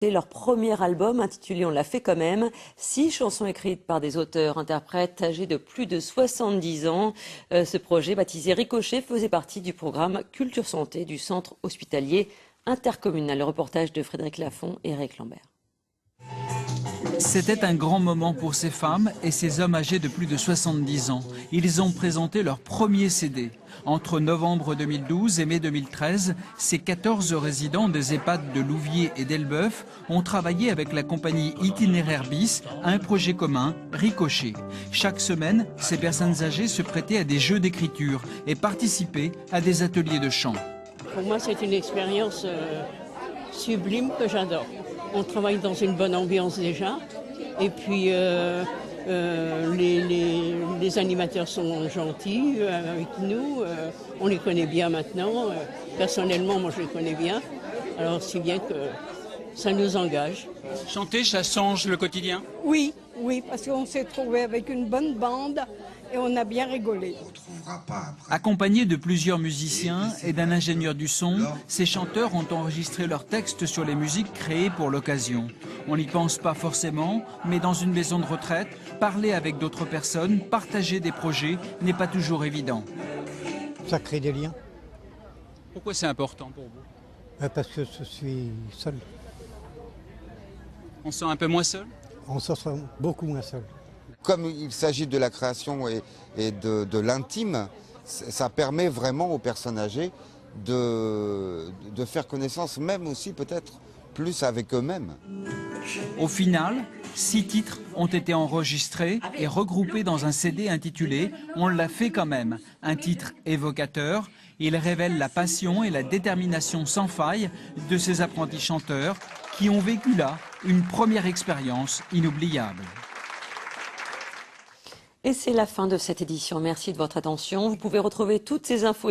C'est leur premier album intitulé On l'a fait quand même. 6 chansons écrites par des auteurs-interprètes âgés de plus de 70 ans. Ce projet, baptisé Ricochet, faisait partie du programme Culture Santé du centre hospitalier intercommunal. Le reportage de Frédéric Lafont et Eric Lambert. C'était un grand moment pour ces femmes et ces hommes âgés de plus de 70 ans. Ils ont présenté leur premier CD. Entre novembre 2012 et mai 2013, ces 14 résidents des EHPAD de Louviers et d'Elbeuf ont travaillé avec la compagnie Itinéraire Bis à un projet commun, Ricochet. Chaque semaine, ces personnes âgées se prêtaient à des jeux d'écriture et participaient à des ateliers de chant. Pour moi, c'est une expérience sublime que j'adore. On travaille dans une bonne ambiance déjà, et puis les animateurs sont gentils avec nous, on les connaît bien maintenant, personnellement moi je les connais bien, alors si bien que ça nous engage. Chanter, ça change le quotidien ? Oui, parce qu'on s'est trouvé avec une bonne bande et on a bien rigolé. Accompagnés de plusieurs musiciens et d'un ingénieur du son, ces chanteurs ont enregistré leurs textes sur les musiques créées pour l'occasion. On n'y pense pas forcément, mais dans une maison de retraite, parler avec d'autres personnes, partager des projets n'est pas toujours évident. Ça crée des liens. Pourquoi c'est important pour vous ? Parce que je suis seul. On se sent un peu moins seul ? On se sent beaucoup moins seul. Comme il s'agit de la création et de l'intime, ça permet vraiment aux personnes âgées de faire connaissance, même aussi peut-être plus avec eux-mêmes. Au final, 6 titres ont été enregistrés et regroupés dans un CD intitulé « On l'a fait quand même ». Un titre évocateur, il révèle la passion et la détermination sans faille de ces apprentis chanteurs qui ont vécu là une première expérience inoubliable. Et c'est la fin de cette édition. Merci de votre attention. Vous pouvez retrouver toutes ces infos